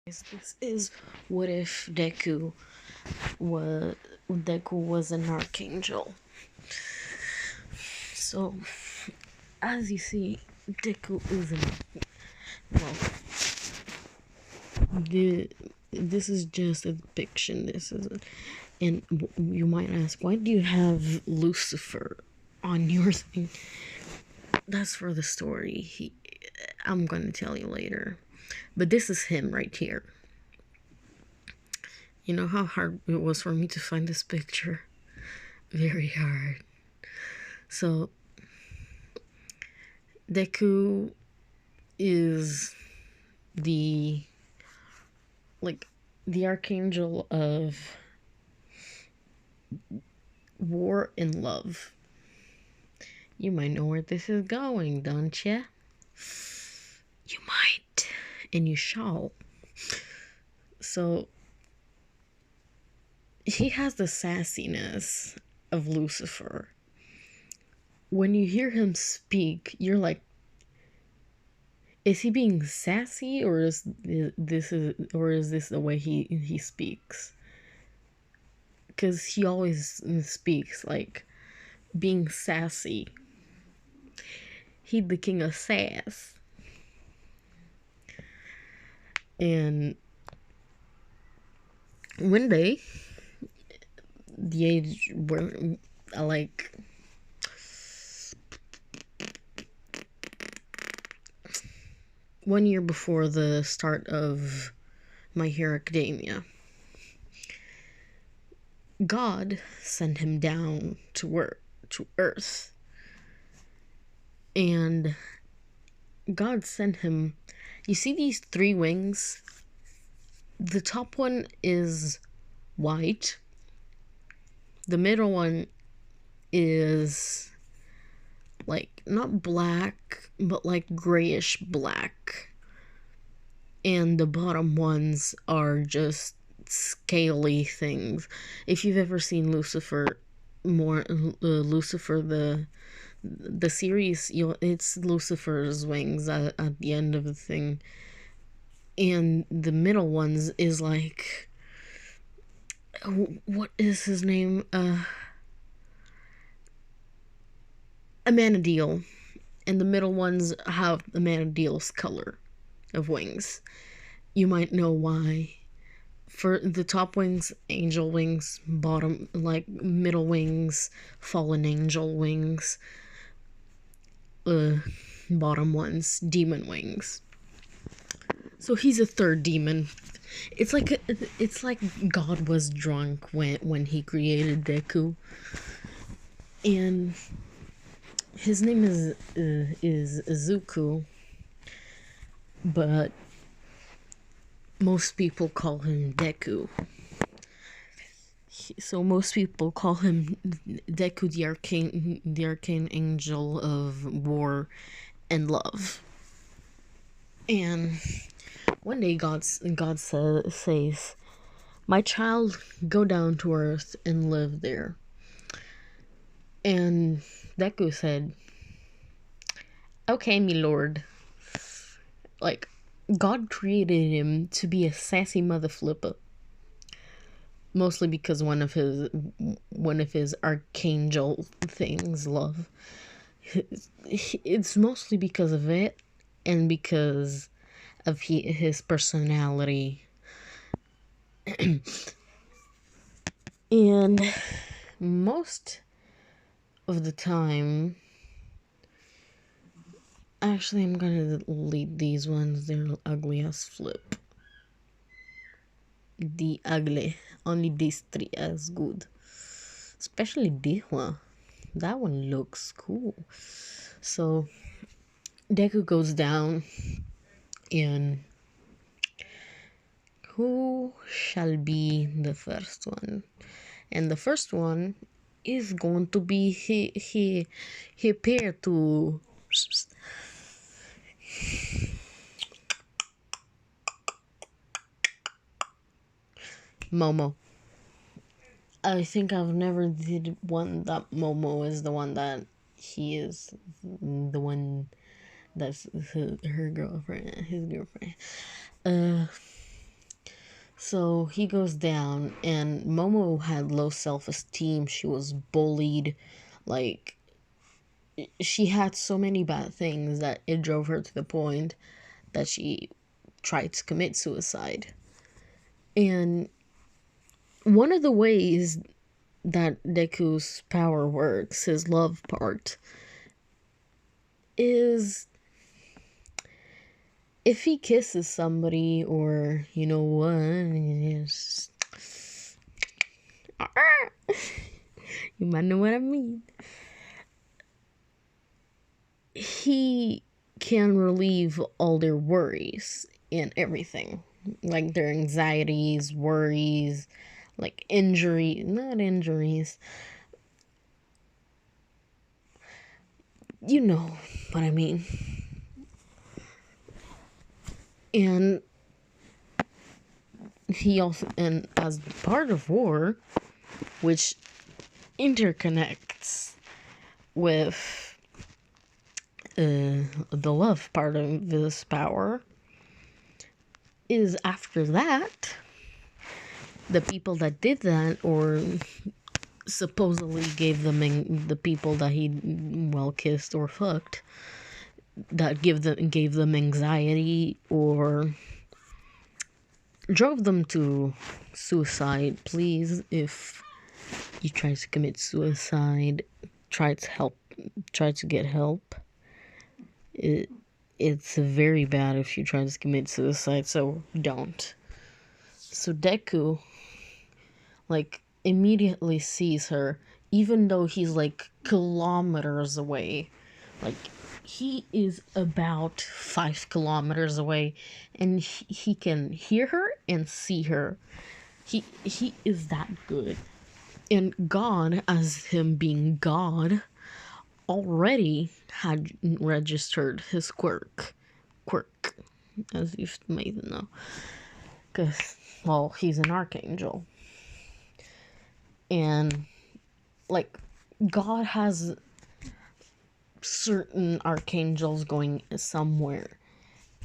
This is what if Deku was an archangel. So as you see, Deku is an well. This is just a depiction. And you might ask, why do you have Lucifer on your thing? That's for the story. I'm gonna tell you later. But this is him right here. You know how hard it was for me to find this picture? Very hard. So, Deku is the the archangel of war and love. You might know where this is going, don't ya? You might, and you shall. So, he has the sassiness of Lucifer. When you hear him speak, you're like, is he being sassy, or is this the way he speaks? Because he always speaks like being sassy. He the king of sass. And one day, the age where I like 1 year before the start of My Hero Academia, God sent him down to Earth. And God sent him, you see these 3 wings? The top one is white. The middle one is like not black, but like grayish black. And the bottom ones are just scaly things. If you've ever seen Lucifer, Lucifer the series, it's Lucifer's wings at the end of the thing, and the middle ones is like, what is his name? Amenadiel, and the middle ones have Amenadiel's color of wings. You might know why. For the top wings, angel wings, bottom, like middle wings, fallen angel wings, bottom ones, demon wings. So he's a third demon. It's like God was drunk when he created Deku, and his name is Zuko, but most people call him Deku. So most people call him Deku, the arcane angel of war and love. And one day God says, "My child, go down to Earth and live there." And Deku said, "Okay, me lord." Like, God created him to be a sassy mother flipper. Mostly because one of his archangel things, love. It's mostly because of it, and because of his personality. And most of the time, actually, I'm gonna delete these ones. They're ugly as flip. The ugly. Only these 3 as good. Especially this one. That one looks cool. So, Deku goes down, and who shall be the first one? And the first one is going to be he pair to Momo. I think I've never did one that Momo is the one that he is the one that's her girlfriend, his girlfriend. So he goes down, and Momo had low self-esteem. She was bullied. Like, she had so many bad things that it drove her to the point that she tried to commit suicide. And one of the ways that Deku's power works, his love part, is if he kisses somebody, or you know what, you might know what I mean, he can relieve all their worries and everything, like their anxieties, worries, like not injuries, you know what I mean. And he also, and as part of war, which interconnects with the love part of this power, is after that, the people that did that, or supposedly gave them the people that he kissed or fucked, that gave them anxiety or drove them to suicide. Please, if you try to commit suicide, try to get help. It's very bad if you try to commit suicide, so don't. So Deku, like, immediately sees her, even though he's like kilometers away. Like, he is about 5 kilometers away, and he can hear her and see her. He is that good. And God, as him being God, already had registered his quirk, as you may know, because, well, he's an archangel. And, like, God has certain archangels going somewhere.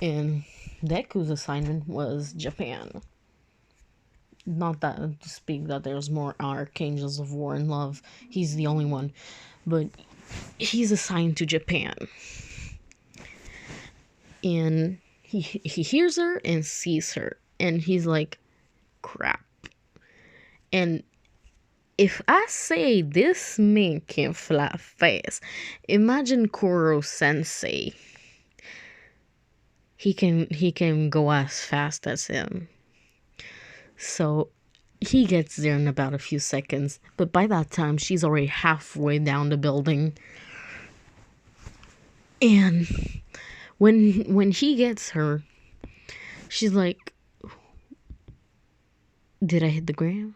And Deku's assignment was Japan. Not that to speak that there's more archangels of war and love. He's the only one. But he's assigned to Japan. And he hears her and sees her. And he's like, crap. And if I say this man can fly fast, imagine Koro Sensei. He can go as fast as him. So he gets there in about a few seconds, but by that time she's already halfway down the building. And when he gets her, she's like, did I hit the ground?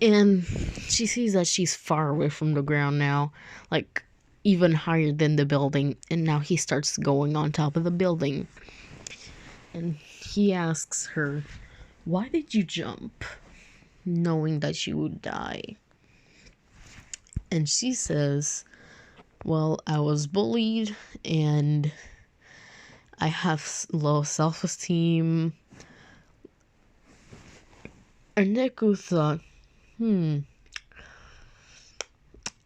And she sees that she's far away from the ground now, like even higher than the building. And now he starts going on top of the building. And he asks her, why did you jump, knowing that you would die? And she says, well, I was bullied, and I have low self-esteem. And Deku thought, I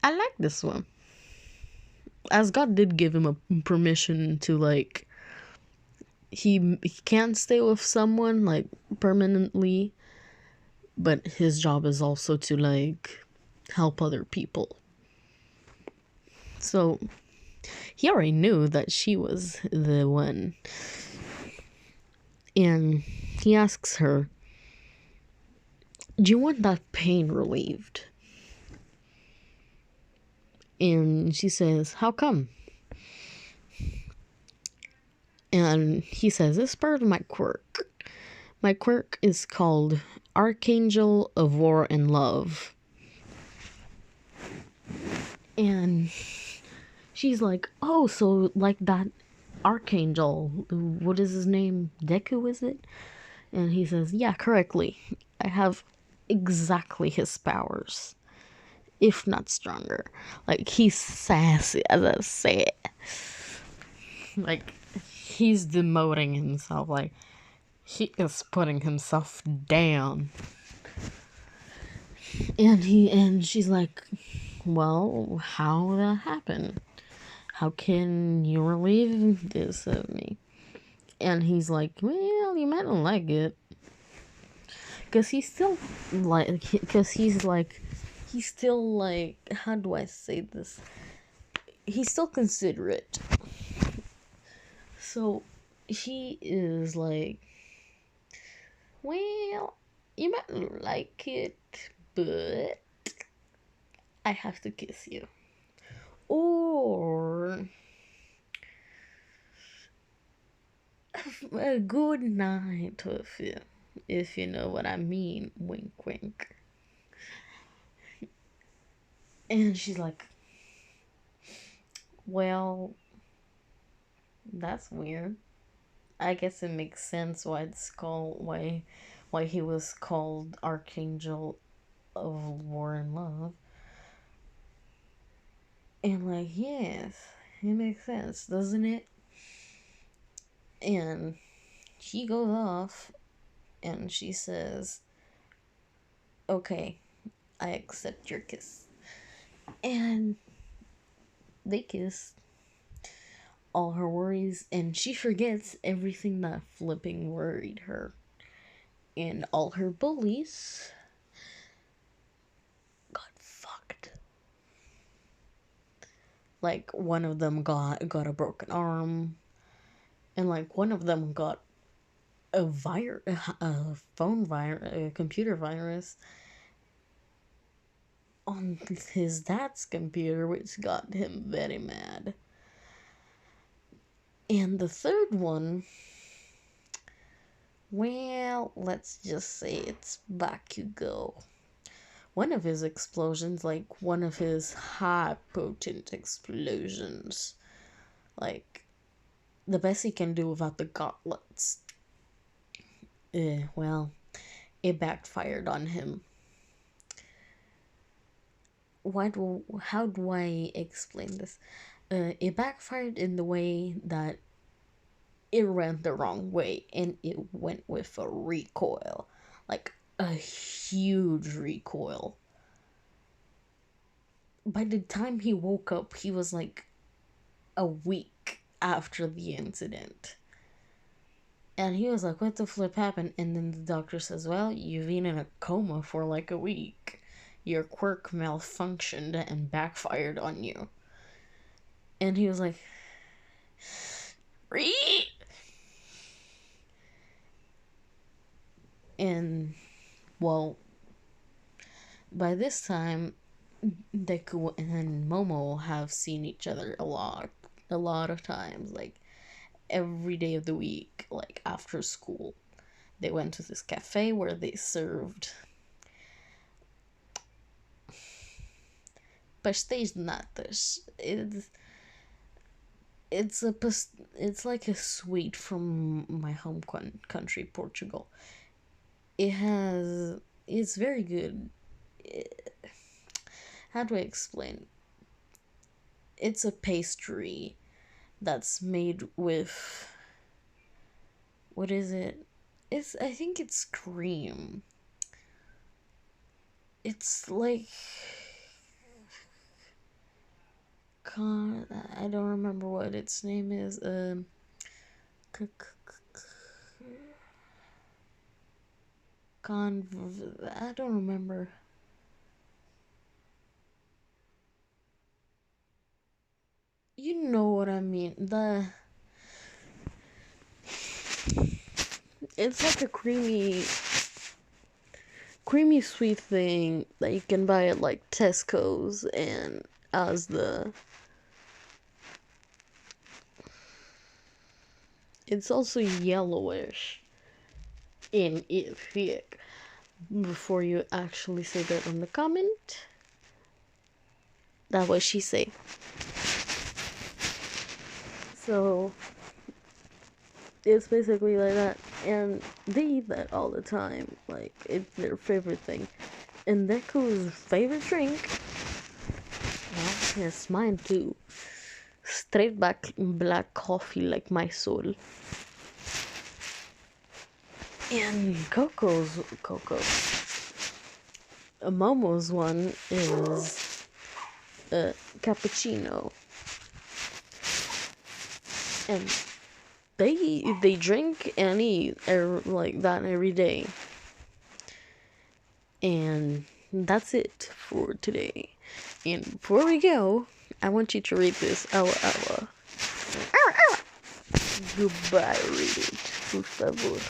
like this one. As God did give him a permission to, like, he can't stay with someone, like, permanently, but his job is also to, like, help other people. So he already knew that she was the one. And he asks her, do you want that pain relieved? And she says, how come? And he says, it's part of my quirk. My quirk is called Archangel of War and Love. And she's like, oh, so like that archangel, what is his name? Deku, is it? And he says, yeah, correctly. I have exactly his powers, if not stronger. Like, he's sassy, as I said. Like, he's demoting himself. Like, He is putting himself down. And she's like, well, how that happen? How can you relieve this of me? And he's like, well, you might not like it. Because he's still like, how do I say this? He's still considerate. So he is like, well, you might not like it, but I have to kiss you. Or a good night with you, if you know what I mean. Wink, wink. And she's like, well, that's weird. I guess it makes sense why he was called Archangel of War and Love. And like, yes, it makes sense, doesn't it? And he goes off and she says, okay, I accept your kiss. And they kiss, all her worries, and she forgets everything that flipping worried her. And all her bullies got fucked. Like, one of them got a broken arm, and like one of them got a computer virus on his dad's computer, which got him very mad. And the third one, well, let's just say it's Bakugo. One of his explosions, like one of his high potent explosions, like the best he can do without the gauntlets. Well, it backfired on him. How do I explain this? It backfired in the way that it ran the wrong way, and it went with a recoil, like a huge recoil. By the time he woke up, he was like a week after the incident. And he was like, what the flip happened? And then the doctor says, well, you've been in a coma for like a week. Your quirk malfunctioned and backfired on you. And he was like, Ree! And, well, by this time, Deku and Momo have seen each other a lot of times, like every day of the week, like after school. They went to this cafe where they served pastéis de natas. It's like a sweet from my home country, Portugal. It's very good. How do I explain? It's a pastry that's made with, what is it? I think it's cream. It's like, I don't remember what its name is. I don't remember. You know what I mean. It's like a creamy sweet thing that you can buy at like Tesco's, and as it's also yellowish in thick. Before you actually say that on the comment, that's what she say. So it's basically like that, and they eat that all the time. Like, it's their favorite thing. And Deku's favorite drink, well, yes, mine too. Straight back black coffee, like my soul. And Momo's one is a cappuccino, and they drink and eat like that every day. And that's it for today. And before we go, I want you to read this. Goodbye, read it. Por favor.